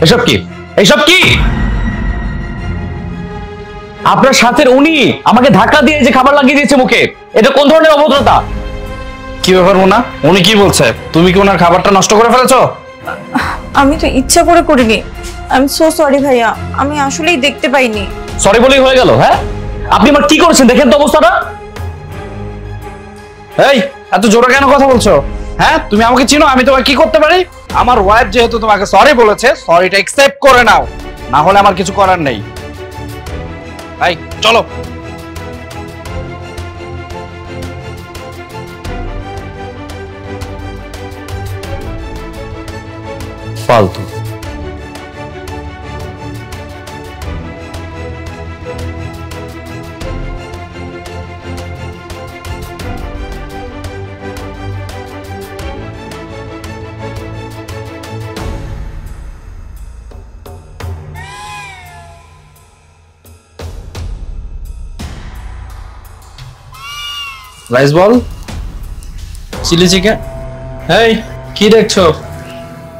এসব কি? এইসব কি? আপনার সাথে উনি আমাকে ধাক্কা দিয়ে যে খাবার লাগিয়ে দিয়েছে মুখে, এটা কোন ধরনের অভদ্রতা? কি ব্যাপার মোনা, উনি কি বলছে? তুমি কি ওনার খাবারটা নষ্ট করে ফেলেছো? আমি তো ইচ্ছা করে করিনি। আই এম সো সরি ভাইয়া, আমি আসলেই দেখতে পাইনি। সরি বলেই হয়ে গেল? হ্যাঁ, আপনি আমার কি করেছেন দেখেন তো অবস্থাটা। এই এত জোরে কেন কথা বলছো? হ্যাঁ, তুমি আমাকে চিনো, আমি তোমাকে কি করতে পারি? আমার ওয়াইফ যেহেতু তোমাকে সরি বলেছে, সরিটা অ্যাকসেপ্ট করে নাও, না হলে আমার কিছু করার নেই। এই চলো। ফালতু। রাইস বল, চিলি চিকেন। এই কি দেখছো?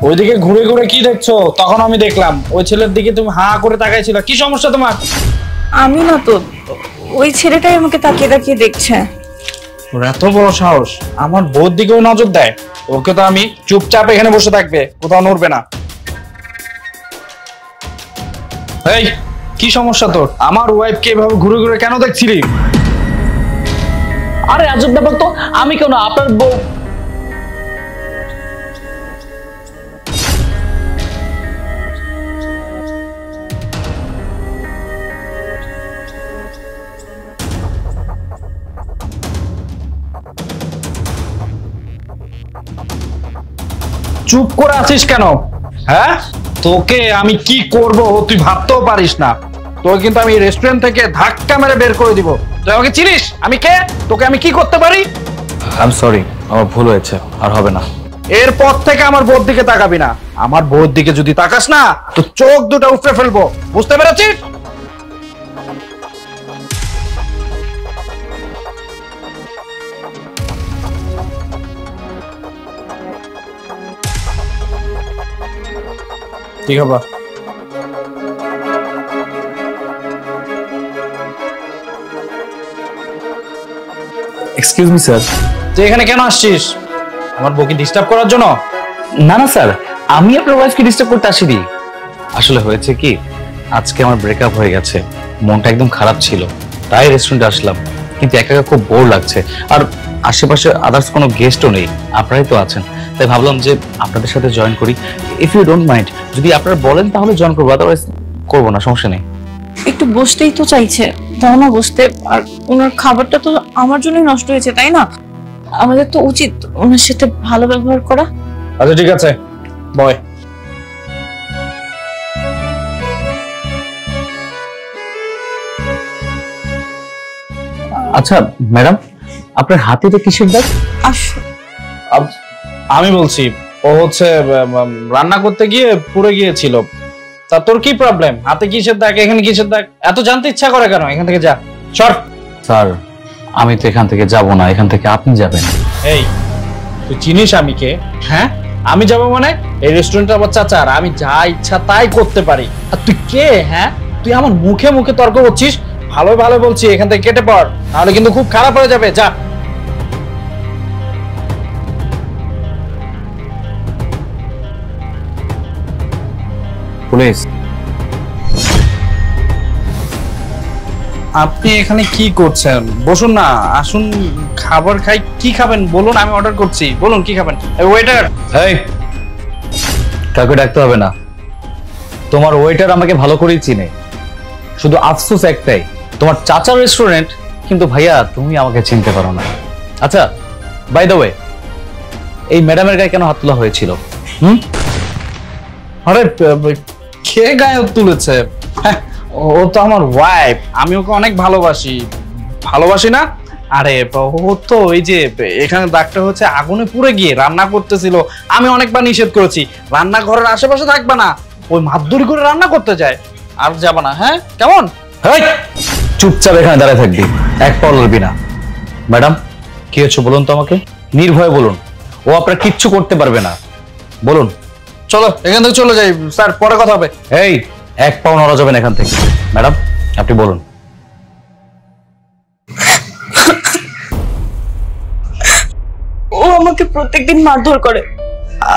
ওইদিকে ঘুরে ঘুরে কি দেখছো? তখন আমি দেখলাম ওই ছেলের দিকে তুমি হাঁ করে তাকাইছিল। কি সমস্যা তোমার? আমি না তো, ওই ছেলেটাই আমাকে তাকিয়ে তাকিয়ে দেখছে। ওর এত বড় সাহস আমার বউর দিকেও নজর দেয়। ওকে তো আমি চুপচাপ এখানে বসে থাকবে, কোথাও নড়বে না। এই কি সমস্যা তোর? আমার ওয়াইফকে এভাবে ঘুরে ঘুরে কেন দেখছিলি? আরে আজব ব্যাপার তো, আমি কেন আপনার বউ? চুপ করে আছিস কেন? হ্যাঁ, তোকে আমি কি করব তুই ভাবতেও পারিস না। তোকে কিন্তু আমি রেস্টুরেন্ট থেকে ধাক্কা মেরে বের করে দিব। তুই আমাকে চিনিস আমি কে? তোকে আমি কি করতে পারি? আই এম সরি, আমার ভুল হয়েছে, আর হবে না। এরপর থেকে আমার বউর দিকে তাকাবি না। আমার বউর দিকে যদি তাকাস না তো চোখ দুটো উপড়ে ফেলবো, বুঝতে পেরেছিস? কি খবর? Excuse me sir. তুই এখানে কেন আসছিস? আমার বউকে ডিস্টার্ব করার জন্য? না না স্যার, আমি আপনার ওয়াইফকে ডিস্টার্ব করতে আসিনি। আসলে হয়েছে কি, আজকে আমার ব্রেকআপ হয়ে গেছে, মনটা একদম খারাপ ছিল, তাই রেস্টুরেন্টে আসলাম। কিন্তু একা একা খুব বোর লাগছে, আর আশেপাশে আদার্স কোনো গেস্টও নেই, আপনারাই তো আছেন, তাই ভাবলাম যে আপনাদের সাথে জয়েন করি। ইফ ইউ ডোন্ট মাইন্ড, যদি আপনারা বলেন তাহলে জয়েন করবো, আদারওয়াইজ করবো না, সমস্যা নেই। একটু বসতেই তো চাইছে, দাও না বসতে। আর ওনার খাবারটা তো আমার জন্যই নষ্ট হয়েছে, তাই না? আমাদের তো উচিত ওনার সাথে ভালো ব্যবহার করা। আচ্ছা ঠিক আছে, বয়। আচ্ছা ম্যাডাম, আপনার হাতে তো কিসের দাগ? আমি বলছি, ও হচ্ছে রান্না করতে গিয়ে পুড়ে গিয়েছিল। তা তোর কি প্রবলেম? হাতে কিসের দাগ, এখানে কিসের দাগ? এত জানতে ইচ্ছা করে কেন? এখান থেকে যা, সর। স্যার, আমি তো এখান থেকে যাব না, এখান থেকে আপনি যাবেন। এই তুই চিনিস আমি কে? হ্যাঁ, আমি যাব মানে? এই রেস্টুরেন্টে আমার চাচার, আমি যা ইচ্ছা তাই করতে পারি। আর তুই কে? হ্যাঁ, তুই আমার মুখে মুখে তর্ক করছিস। ভালো ভালো বলছি, এখান থেকে কেটে পড়, নাহলে কিন্তু খুব খারাপ হয়ে যাবে। যা। পুলিশ। আপনি এখানে কি করছেন? বসুন না, আসুন খাবার খাই। কি খাবেন বলুন, আমি অর্ডার করছি। বলুন কি খাবেন। ওয়েটার। এই, কাউকে ডাকতে হবে না, তোমার ওয়েটার আমাকে ভালো করেই চিনে। শুধু আফসোস একটাই, তোমার চাচার রেস্টুরেন্ট, কিন্তু ভাইয়া তুমি আমাকে চিনতে পারো না। আচ্ছা, বাই দ্য ওয়ে, এই ম্যাডামের গায়ে কেন হাত তোলা হয়েছিল? আরে কে গায়ে তুলেছে? হ্যাঁ, ও তো আমার ওয়াইফ, আমি ওকে অনেক ভালোবাসি। ভালোবাসি না? আরে ও তো ওই যে এখানে ডাক্তার হচ্ছে আগুনে পুড়ে গিয়ে রান্না করতেছিল। আমি অনেকবার নিষেধ করেছি রান্নাঘরের আশেপাশে থাকবে না, ওই মাদুরি করে রান্না করতে যায়। আর যাবে না, হ্যাঁ কেমন? চুপচাপ এখানে দাঁড়ায় থাকবি, এক পা লড়বি না। ম্যাডাম, কি হচ্ছে বলুন তো আমাকে, নির্ভয়ে বলুন, ও আপনার কিচ্ছু করতে পারবে না, বলুন। চলো এখান থেকে চলে যাই স্যার, পরে কথা হবে। এই, এক পাও নড়া যাবে না এখান থেকে। ম্যাডাম, আপনি বলুন। ও আমাকে প্রত্যেকদিন মারধর করে।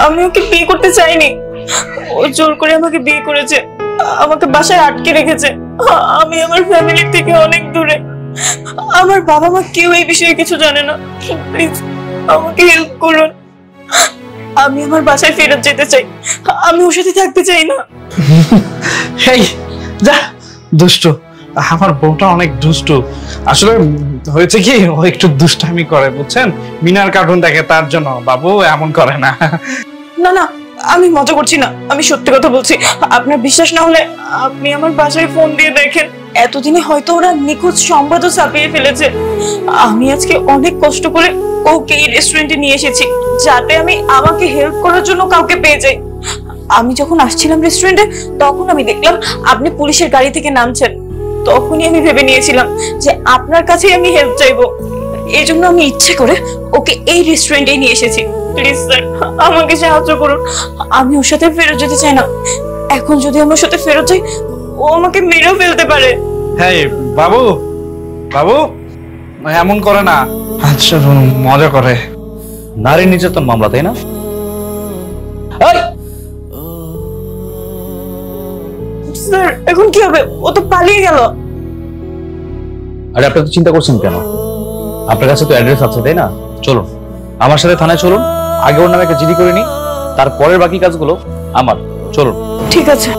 আমি ওকে বিয়ে করতে চাইনি, ও জোর করে আমাকে বিয়ে করেছে, আমাকে বাসায় আটকে রেখেছে। আমি আমার ফ্যামিলির থেকে অনেক দূরে, আমার বাবা মা কেউ এই বিষয়ে কিছু জানে না। প্লিজ আমাকে হেল্প করুন, আমি আমার বাসায় ফেরত যেতে চাই, আমি ওর সাথে থাকতে চাই না। এই যা, দুষ্টু, আমার বউটা অনেক দুষ্টু। আসলে হয়েছে কি, ও একটু দুষ্টামি করে বুঝছেন, মিনার কার্টুন দেখে তার জন্য। বাবু এমন করে না। না না, আমি মজা করছি না, আমি সত্যি কথা বলছি। আপনার বিশ্বাস না হলে আপনি আমার বাসায় ফোন দিয়ে দেখেন। এতদিনে হয়তো ওরা নিখোঁজ সংবাদও ছাপিয়ে ফেলেছে। আমি আজকে অনেক কষ্ট করে ওকে এই রেস্টুরেন্টে নিয়ে এসেছি, যাতে আমি আমাকে হেল্প করার জন্য কাউকে পেয়ে যাই। আমি যখন আসছিলাম রেস্টুরেন্টে, তখন আমি দেখলাম আপনি পুলিশের গাড়ি থেকে নামছেন। তখনই আমি ভেবে নিয়েছিলাম যে আপনার কাছেই আমি হেল্প চাইবো। এই জন্য আমি ইচ্ছে করে ওকে এই রেস্টুরেন্টে নিয়ে এসেছি। প্লিজ স্যার, আমাকে সাহায্য করুন, আমি ওর সাথে ফেরত যেতে চাই না। এখন যদি আমার সাথে ফেরত যাই, ও আমাকে মেরেও ফেলতে পারে। হ্যাঁ বাবু, বাবু এমন করে না। আচ্ছা মজা করে। নারী নির্যাতন মামলা, তাই না? এই, স্যার এখন কি হবে? ও তো পালিয়ে গেল। আরে আপনি তো চিন্তা করছেন কেন? আপনার কাছে তো অ্যাড্রেস আছে, তাই না? চলুন আমার সাথে থানায় চলুন, আগে ওর নামে একটা জিডি করে নিই, তারপরের বাকি কাজগুলো আমার। চলুন। ঠিক আছে।